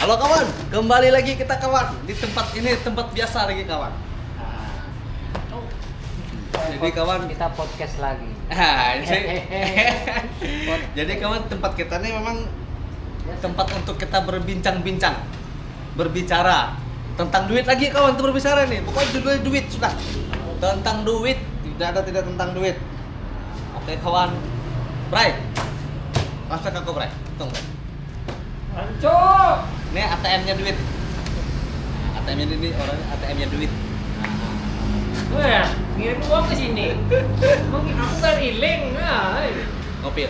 Halo kawan, kembali lagi kita kawan di tempat ini, tempat biasa lagi kawan. Jadi kawan kita podcast lagi. Jadi kawan, tempat kita ini memang tempat untuk kita berbincang-bincang, berbicara tentang duit lagi kawan, itu berbicara nih. Pokoknya judulnya duit sudah. Tentang duit, tidak tentang duit. Oke kawan, Bray. Langsung ke aku Bray. Tunggu Bray. Hancur. Ini ATM-nya duit. ATM-nya ini orangnya ATM-nya duit. Wah, ngirim uang ke sini. Mungkin aku kan iling. Ngopi.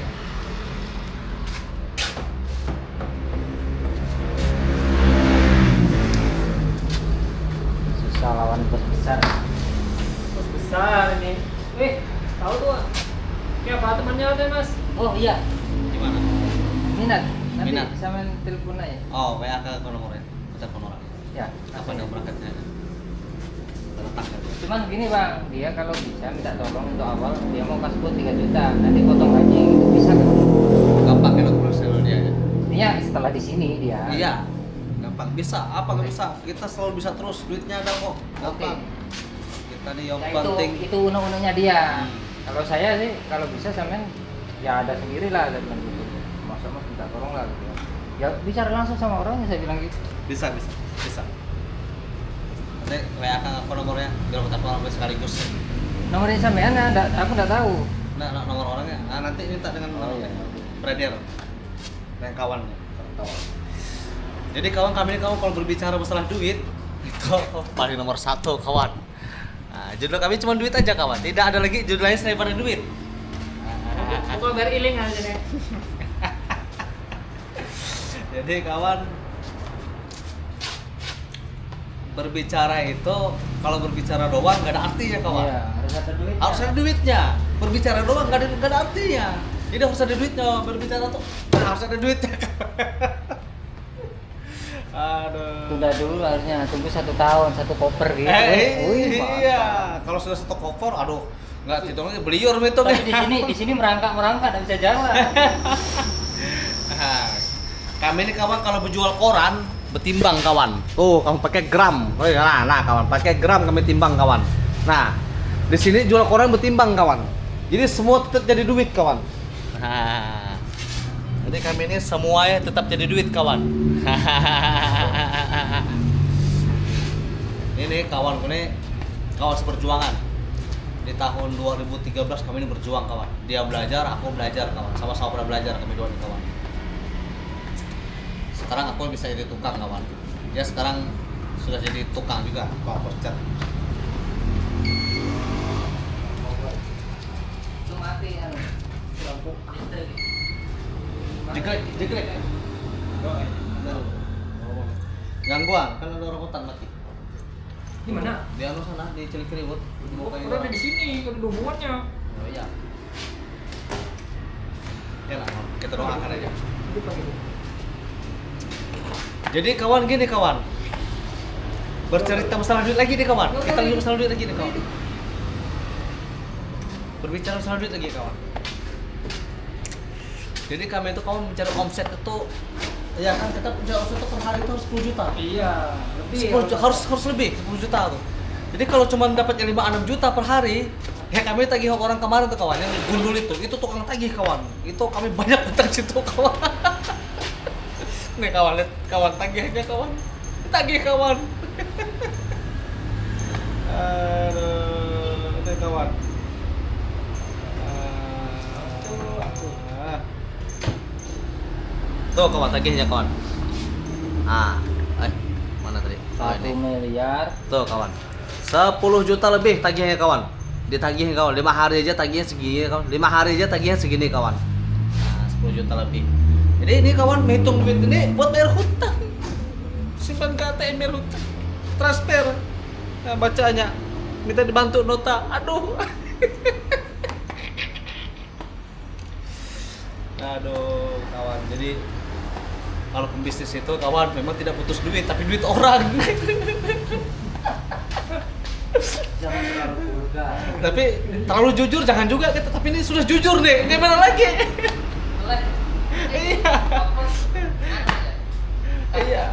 Susah lawan bos besar. Bos besar ini. Tahu tuh? Siapa temannya ada Mas? Oh iya. Gimana? Minat. Nanti Minat. sama telepon aja. Oh, WA ke nomornya. Telepon orang. Ya. Apa yang berangkatnya? Terletak kan? Cuman gini bang, dia kalau bisa minta tolong untuk awal dia mau kasih 3 juta, nanti potong gaji gitu bisa kan? Gampang kan prosedur dia ya? Iya setelah di sini dia. Iya. Gampang. Bisa. Apa nggak bisa? Kita selalu bisa terus. Duitnya ada kok. Gampang. Kita nih yang Ya, penting. itu undang-undangnya dia. Kalau saya sih kalau bisa sampean ya ada sendiri lah saya bilang gitu. Mas minta tolong lah gitu. Ya bicara langsung sama orangnya saya bilang gitu. Bisa. Nanti WA ke apa nomornya? Biar kita telepon sekaligus. Nomornya sampean aku enggak tahu. Nah, nomor orangnya. Nanti minta dengan nomornya. Brother. Dengan kawannya. Kawan. Jadi kawan kami ini kalau berbicara masalah duit itu paling nomor 1 kawan. Nah, judul kami cuma duit aja kawan. Tidak ada lagi judul lain selain pada duit. Bukan biar iling aja deh. Jadi kawan berbicara itu kalau berbicara doang nggak ada artinya kawan. Iya, harus ada duitnya. Harus ada duitnya. Berbicara doang nggak ada artinya. Jadi harus ada duitnya. Berbicara tuh harus ada duitnya. Aduh. Tunda dulu harusnya tunggu 1 tahun 1 koper gitu. Iya. Kalau sudah 1 koper, aduh, nggak hitungnya beliur itu. Tapi di sini merangkak nggak bisa jalan. Nah, kami ini kawan kalau berjual koran bertimbang kawan. Tuh, kamu pakai gram. Nah kawan, pakai gram kami timbang kawan. Nah, di sini jual koran bertimbang kawan. Jadi semua tetap jadi duit kawan. Nah, jadi kami ini semuanya tetap jadi duit kawan. Ini kawan ini kawan seperjuangan. Di tahun 2013 kami ini berjuang kawan. Dia belajar, aku belajar kawan. Sama-sama pernah belajar kami dua nih kawan. Sekarang aku bisa jadi tukang kawan. Dia sekarang sudah jadi tukang juga, tukang percat. Itu mati kan. Lampu. Jegrek. Gangguan, kan ada orang hutan mati. Di mana? Di anu sana, di Cilikriwut. Udah di sini, ada hubungannya. Oh iya. Ya lah, kita doakan aja. Jadi kawan gini kawan. Bercerita masalah duit lagi nih kawan. Kita ngomong masalah duit lagi nih kawan. Berbicara masalah duit lagi kawan. Jadi kami itu kawan mencari omset itu ya kan kita punya omset itu per hari itu harus 10 juta. Iya, lebih. 10 harus lebih 10 juta tuh. Jadi kalau cuma dapatnya 5-6 juta per hari, ya kami tagih orang kemarin tuh kawan yang gundul itu tukang tagih kawan. Itu kami banyak utang situ kawan. Nih kawan, lihat kawan tagihnya kawan. Tagih kawan. Aduh, itu kawan. Tuh kawan tagihnya kawan. Mana tadi? 1 miliar. Tuh kawan. 10 juta lebih tagihnya kawan. Ditagih kawan. 5 hari aja tagihnya segini kawan. 5 hari aja tagihnya segini kawan. Nah, 10 juta lebih. Jadi ini kawan menghitung duit ini buat bayar hutang. Simpan ke ATM bayar hutang. Transfer. Nah, bacanya minta dibantu nota. Aduh. Aduh, kawan. Jadi kalau pembisnis itu kawan memang tidak putus duit tapi duit orang. Jangan terlalu vulgar. Tapi terlalu jujur jangan juga kita. Tapi ini sudah jujur nih. Gimana lagi? Iya. Iya.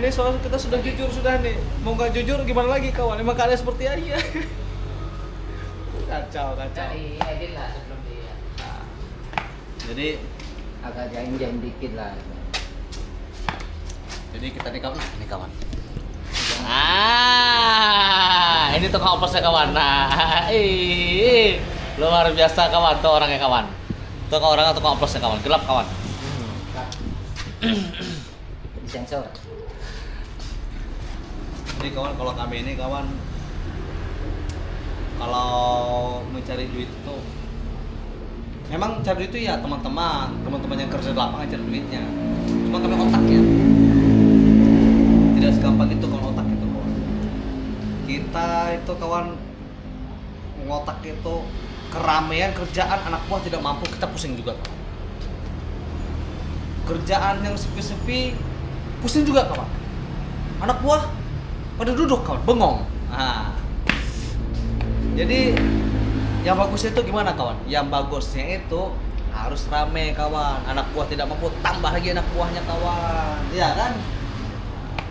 nih, soalnya kita sudah jujur sudah nih. Mau nggak jujur gimana lagi kawan? Emang keadaan seperti aja. Kacau. Cari edit lah sebelum dia. Nah, jadi Agak jaim dikit lah. Jadi kita nih kawan. Ini tukang oplosnya kawan. Nah, luar biasa kawan tuh orangnya kawan. Tukang oplosnya kawan. Gelap kawan. Disensor. Jadi kawan, kalau kami ini kawan, kalau mencari duit itu memang cari duit itu ya teman-teman yang kerja di lapangan cari duitnya. Cuma kami otaknya tidak segampang itu kalau otak itu kawan. Kita itu kawan ngotak itu keramaian kerjaan anak buah tidak mampu, kita pusing juga kawan. Kerjaan yang sepi-sepi pusing juga kawan. Anak buah pada duduk kawan, bengong. Nah, jadi yang bagusnya itu gimana kawan? Yang bagusnya itu harus rame kawan. Anak buah tidak mampu, tambah lagi anak buahnya kawan. Iya kan?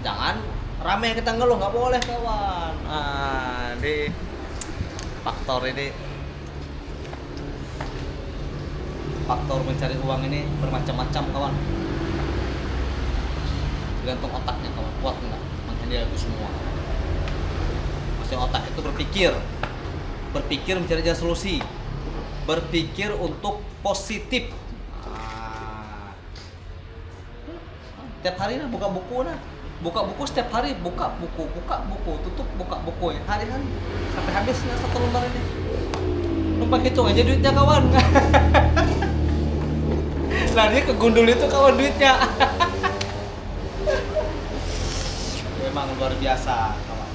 Jangan rame kita ngeluh, nggak boleh kawan. Di faktor mencari uang ini bermacam-macam kawan. Tergantung otaknya kawan, kuat nggak menghandle itu semua. Maksudnya otak itu berpikir mencari jalan solusi, berpikir untuk positif. Setiap hari buka buku setiap hari, buka buku, tutup buka buku ya, hari-hari sampai habisnya satu lembar ini. Numpang hitung aja duitnya kawan. Nah dia kegundul itu kawan duitnya. Memang luar biasa kawan.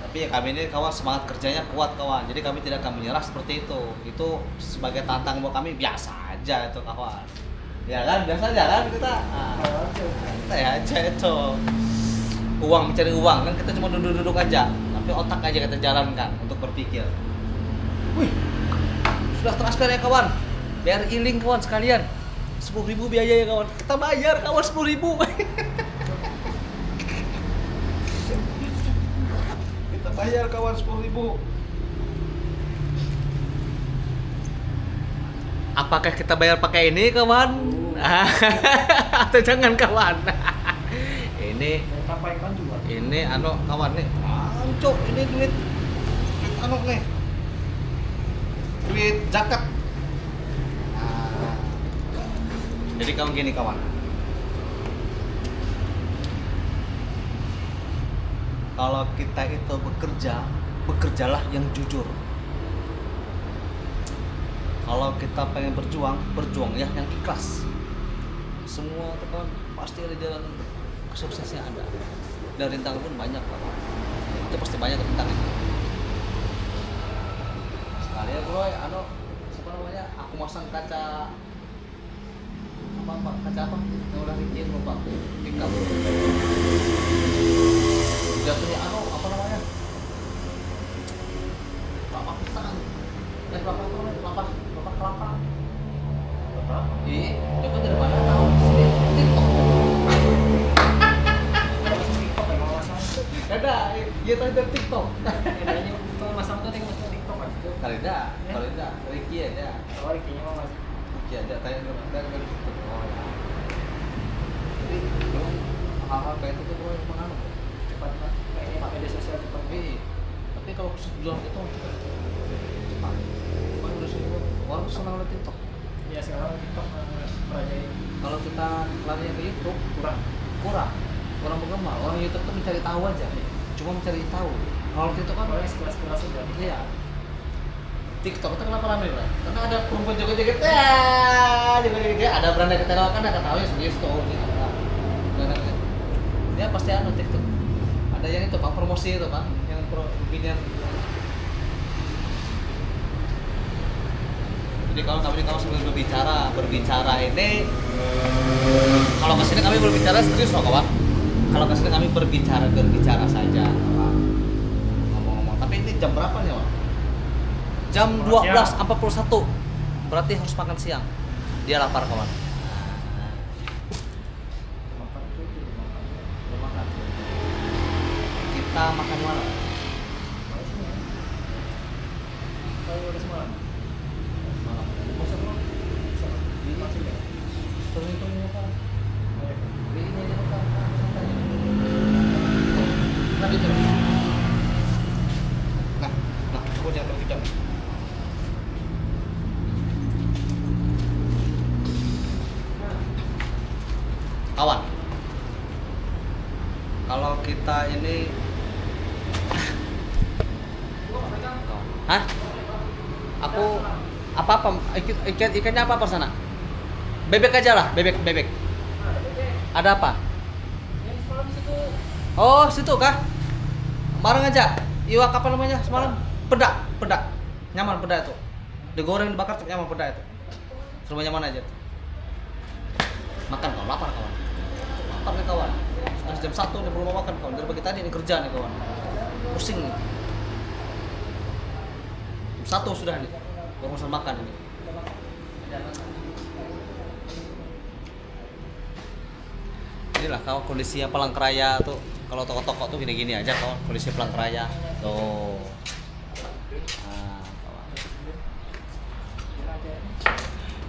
Tapi ya kami ini kawan semangat kerjanya kuat kawan. Jadi kami tidak akan menyerah seperti itu. Itu sebagai tantangan buat kami biasa aja itu kawan. Ya kan biasa aja kan kita. Kita ya aja itu. Mencari uang kan kita cuma duduk-duduk aja. Tapi otak aja kita jalankan untuk berpikir. Wih, sudah transfer ya kawan. Biar iling kawan sekalian. 10.000 biaya ya kawan. Kita bayar kawan 10.000. Bayar kawan 10.000. Apakah kita bayar pakai ini kawan? Atau jangan kawan? Ini juga. Ini kawan nih. Ancok ini duit nih. Duit zakat. Jadi kawan gini kawan. Kalau kita itu bekerjalah yang jujur. Kalau kita pengen berjuang ya yang ikhlas. Semua itu kan pasti ada jalan kesuksesnya ada. Dan rintangan pun banyak kawan. Itu pasti banyak rintangan. Sekali ya bro, siapa namanya? Aku masang kaca kaca apa? Yang udah bikin lupa. Pickup. Jatuhnya apa namanya? Kelapa pisang. Kelapa. Iya, dapat dari mana tahu? Sini TikTok. TikTok emang masang. Ada, iya tadi dari TikTok. Adanya itu masang tuh masang TikTok aja. Kali dah, Ricky aja. Oh, Ricky-nya mau masang. Ricky aja, tanya dari TikTok. Oh ya. Jadi, hal-hal kayak itu tuh gue menganut. Cepat ini pakai media sosial cepat. Tapi kalau jual itu cepat. Udah sih orang senang lihat TikTok. Ya sekarang TikTok merajai. Kalau kita lari ke YouTube kurang bergema. Orang YouTube tuh mencari tahu aja. Cuma mencari tahu. Kalau TikTok kan orang sekelas udah. Iya. TikTok itu kenapa ramai lah? Karena ada perempuan joget-joget. Joget-joget. Ada brand yang kita tahu ada tahu ya serius tuh. Dia pasti ada TikTok. Ada yang itu Pak promosi itu Pak, yang beginian. Jadi kalau kami sebelum berbicara ini, kalau kesini kami berbicara serius loh kawan. Kalau kesini kami berbicara saja kawan. Ngomong-ngomong. Tapi ini jam berapa nih kawan? Jam 12.41. Berarti harus makan siang. Dia lapar kawan. kita makan malam. Kalau udah semalam. Malam. Masa belum? Ini maksudnya. Suruh hitung apa? Ini aja apa? Nah, itu. Nah, aku jangan terlalu kejam. Kawan, kalau kita ini hah? Aku apa ikannya apa per sana? Bebek aja lah, bebek. Ada apa? Yang semalam situ. Oh, situ kah? Bareng aja. Iwak apa namanya semalam? Peda. Nyaman peda itu. Digoreng dibakar tuh nyaman peda itu. Suruh nyaman aja tuh. Makan kau, lapar kawan. Lapar nih kawan. Sudah jam 1 nih belum mau makan kawan. Dari pagi tadi ini kerja nih kawan. Pusing nih. Jam 1 sudah nih. Baru mau makan ini. Inilah kawan kondisinya Palangkaraya tuh. Kalau toko-toko tuh gini-gini aja kawan. Kondisi Palangkaraya. Tuh. Nah, kawan.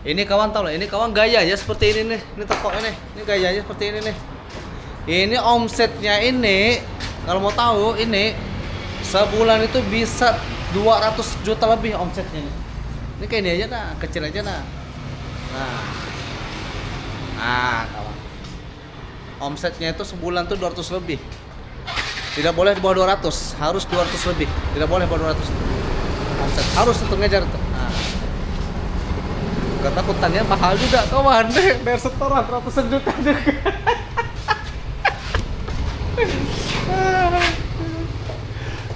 Ini kawan tau lah, ini kawan gayanya seperti ini nih. Ini toko ini gayanya seperti ini nih. Ini omsetnya ini kalau mau tahu ini sebulan itu bisa 200 juta lebih omsetnya nih. Ini kayak ini aja nah, kecil aja nah. Nah, kawan. Omsetnya itu sebulan tuh 200 lebih. Tidak boleh di bawah 200, harus 200 lebih. Tidak boleh bawah 200. Omset harus itu ngejar tuh. Nah. Karena hutannya mahal juga kawan deh, bayar setoran ratusan juta juga.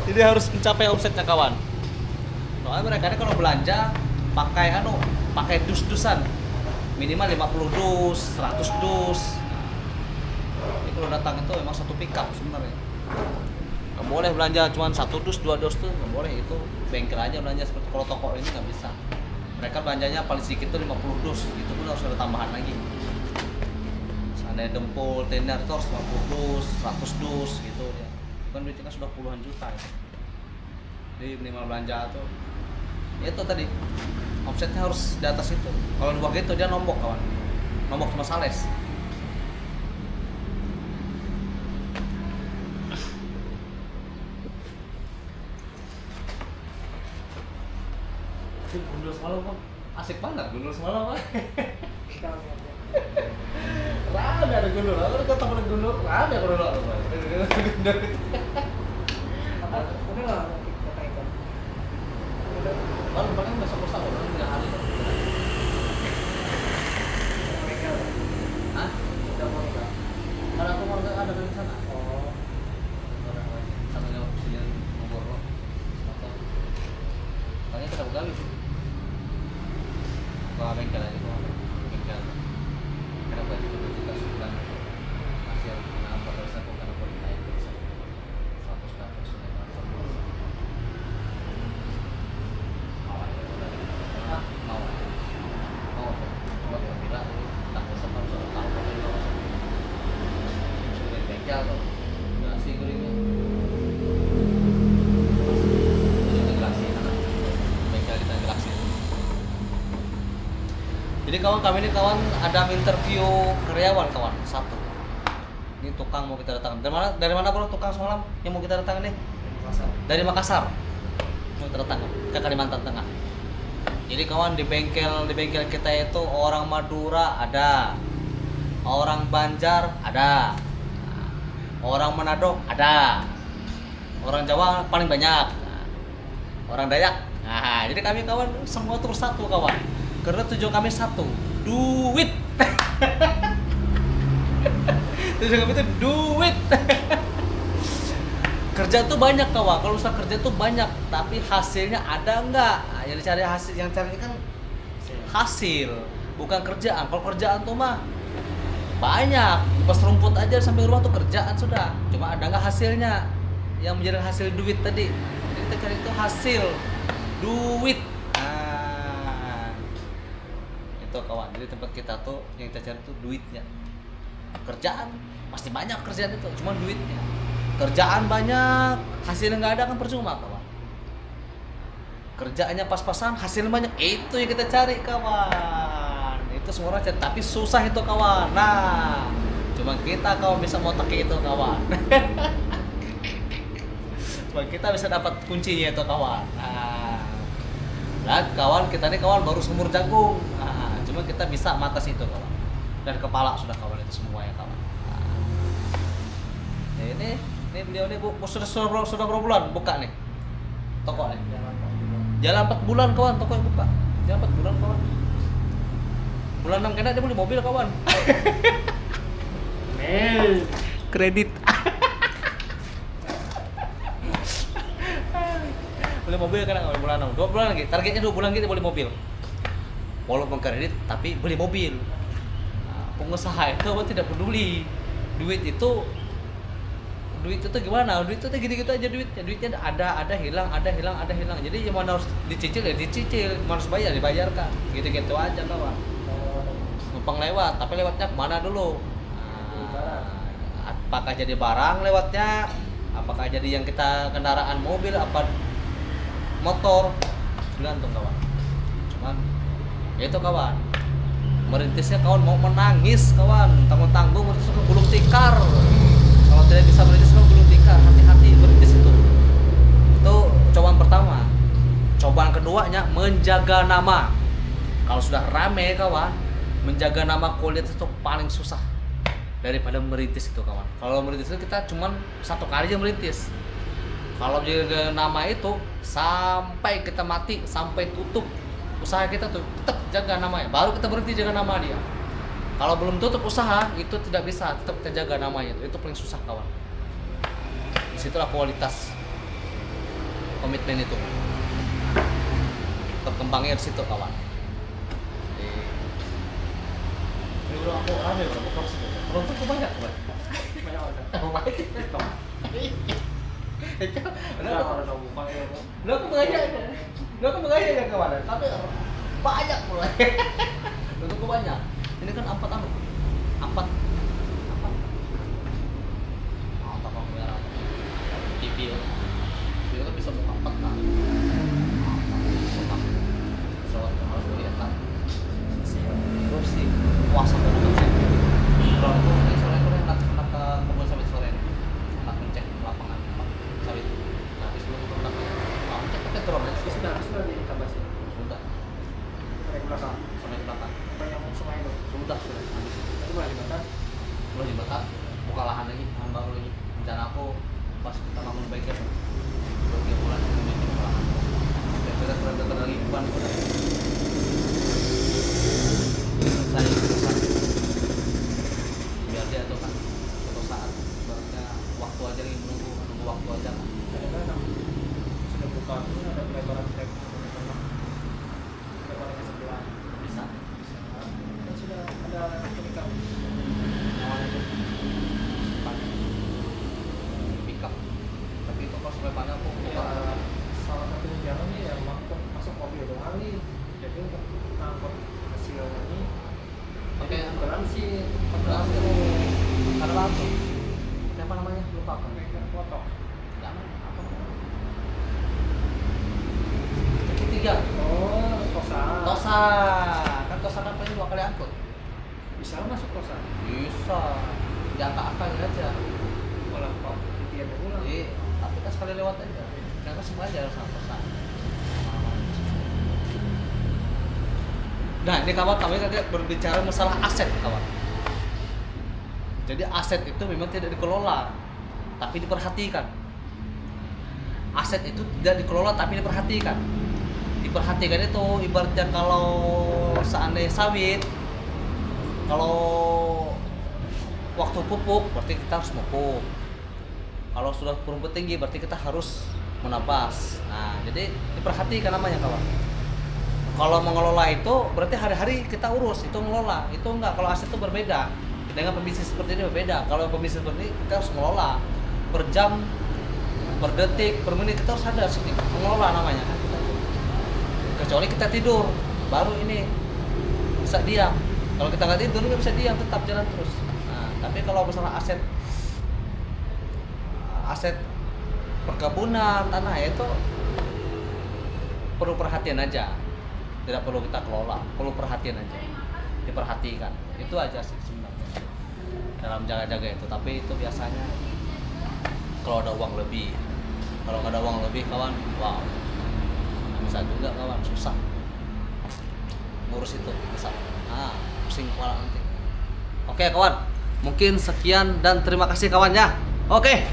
Jadi harus mencapai omsetnya kawan. Soalnya mereka ini kalau belanja pakai dus-dusan. Minimal 50 dus, 100 dus. Ini kalau datang itu memang satu pickup sebenarnya. Nggak boleh belanja cuma 1 dus, 2 dus tuh nggak boleh, itu bengkel aja belanja seperti kalau toko ini nggak bisa. Mereka belanjanya paling sedikit tuh 50 dus, itu pun harus ada tambahan lagi. Seandainya dempul, tender itu harus 50 dus, 100 dus gitu ya. Kan duitnya kan sudah puluhan juta ya. Jadi minimal belanja tuh ya itu tadi omsetnya harus di atas itu. Kalau di bawah itu dia nombok kawan, nombok sama sales. Gundul semalam kok asik banget gundul semalam mah. Rame ada gundul, aku ketemu gundul, rame aku dulu. Gundul itu. Udah lah kata ikan. Udah. Paling besok lusa orang 3 hari. Bengkel. Hah? Udah mau nikah. Ada aku mau ada di sana. Oh. Orang lain sama yang sini ngobrol. Motor. Tanya kita begali sih. Kalau bengkel aja kok. Bengkel. Kenapa itu kita sebulan masih harus menambah terus aku karena boleh naik terus 100 ke atas sudah transfer. Mau coba kita bilang tak sempat soal tahu apa itu sudah bengkel tuh nasi guringnya itu gelasi bengkel kita gelasi. Jadi kawan kami ini kawan ada interview karyawan kawan satu. Ini tukang mau kita datang. Dari mana bro tukang semalam yang mau kita datang ini? Dari Makassar. Mau kita datang ke Kalimantan Tengah. Jadi kawan di bengkel kita itu orang Madura ada, orang Banjar ada, orang Manado ada, orang Jawa paling banyak, orang Dayak. Nah, jadi kami kawan semua terus satu kawan. Karena tujuan kami satu, duit. Tujuan kami itu duit. Kerja tuh banyak kawan, kalau usaha kerja tuh banyak, tapi hasilnya ada enggak? Nah, yang dicari hasil, yang cari kan hasil, bukan kerjaan. Kalau kerjaan tuh mah banyak, pas rumput aja sampai rumah tuh kerjaan sudah. Cuma ada enggak hasilnya? Yang menjadi hasil duit tadi. Jadi kita cari itu hasil, duit. Nah, itu kawan. Jadi tempat kita tuh yang kita cari tuh duitnya. Kerjaan pasti banyak kerjaan itu, cuma duitnya. kerjaan banyak, hasilnya nggak ada kan percuma kawan. Kerjaannya pas-pasan, hasilnya banyak, itu yang kita cari kawan. Itu semua orang cari, tapi susah itu kawan. Nah, cuma kita kawan bisa motak itu kawan. Cuma kita bisa dapat kuncinya itu kawan. Nah, kawan kita nih kawan baru semur jagung. Nah, cuma kita bisa matas itu kawan. Dan kepala sudah kawan itu semua ya kawan. Nah, ini beliau nih sudah berapa bulan buka nih toko nih? Jalan 4 bulan kawan, toko yang buka. Jalan 4 bulan kawan. Bulan 6 kena dia beli mobil kawan. Kredit. Beli mobil kena kawan bulan 6. 2 bulan lagi. Targetnya 2 bulan lagi dia beli mobil. Walaupun kredit tapi beli mobil. Nah, pengusaha itu tidak peduli. Duit itu gimana? Duit itu gitu-gitu aja duitnya ada hilang. Jadi yang mana harus dicicil ya dicicil, mana harus bayar dibayarkan. Gitu-gitu aja kawan. Numpang lewat, tapi lewatnya kemana dulu? Apakah jadi barang lewatnya? Apakah jadi yang kita kendaraan mobil apa motor? Tergantung kawan. Cuman ya itu kawan. Merintisnya kawan mau menangis kawan, tanggung-tanggung merintis ke gulung tikar. Kalau tidak bisa merintis kan gulung tikar, hati-hati merintis itu. Itu cobaan pertama. Cobaan keduanya menjaga nama. Kalau sudah rame kawan, menjaga nama kualitas itu paling susah daripada merintis itu kawan. Kalau merintis itu kita cuman 1 kali aja merintis. Kalau jaga nama itu sampai kita mati, sampai tutup usaha kita tuh tetap jaga namanya. Baru kita berhenti jaga nama dia. Kalau belum tutup usaha itu tidak bisa, tetap kita jaga namanya itu paling susah kawan. Disitulah kualitas komitmen itu berkembangnya di situ kawan. Ini udah aku rame udah buka sih. Penonton tuh banyak kawan. Banyak ada. Banyak. Udah orang buka ya. Lo aku mengajak ya kawan. Tapi banyak pula. Untuk banyak. Ini kan empat. Apa kamera TV ya. Dia kan bisa buka 4 kan. Harus lihat kan. Terus sih puasa tuh kan. Kalau ini sore enak ke kebun sawit sore. Enak ngecek lapangan sawit. Nah, sebelum kita ngecek pakai drone ya. Sudah ditambah sih. Sudah. Dari belakang. Sampai ke belakang. Banyak semua itu. Sudah habis. Itu boleh dibakar. Belum dibakar, buka lahan lagi, lahan baru lagi. Rencana aku pas kita bangun baiknya 2-3 bulan kemudian kita buka lahan. Kira-kira benar lagi bukan udah selesai urusan. Biar dia tuh kan suatu saat ibaratnya waktu aja lagi menunggu waktu aja kan. Kadang-kadang sudah buka ini ada pelebaran trek pelebaran ke sebelah. Bisa. Dan sudah ada penikam. Awalnya tuh pakai pick up. Tapi itu pas sampai mana aku buka. Ya, salah satu jalannya ya masuk mobil doang nih. Jadi untuk angkut hasil ini Pakai ambulans Ambulans ada langsung. Siapa namanya? Lupa kan? pakai potong. Jangan apa namanya? Ketiga. Oh, Tosa. Tosa. Kan Tosa kan paling 2 kali angkut. Bisa masuk Tosa. Bisa. Di angka-angka aja. Malah kok titian ulang. Jadi, tapi kan sekali lewat aja. Karena sengaja harus sama Tosa. Nah, ini kawan kami tadi berbicara masalah aset kawan. Jadi aset itu memang tidak dikelola, tapi diperhatikan. Aset itu tidak dikelola tapi diperhatikan. Diperhatikan itu ibaratnya kalau seandainya sawit, kalau waktu pupuk berarti kita harus pupuk. Kalau sudah rumput tinggi berarti kita harus menabas. Nah, jadi diperhatikan namanya kawan. Kalau mengelola itu berarti hari-hari kita urus, itu mengelola. Itu enggak, kalau aset itu berbeda. Dengan pembisnis seperti ini berbeda. Kalau pembisnis seperti ini kita harus mengelola per jam, per detik, per menit kita harus sadar sini mengelola namanya. Kecuali kita tidur, baru ini bisa diam. Kalau kita nggak tidur nggak bisa diam, tetap jalan terus. Nah, tapi kalau masalah aset aset perkebunan, tanah ya itu perlu perhatian aja. Tidak perlu kita kelola, perlu perhatian aja. Diperhatikan. Itu aja sih sebenarnya. Dalam jaga-jaga itu, tapi itu biasanya kalau ada uang lebih. Kalau nggak ada uang lebih kawan, wow. Nggak bisa juga kawan, susah. Ngurus itu bisa. Pusing kepala nanti. Oke kawan, mungkin sekian dan terima kasih kawan ya. Oke.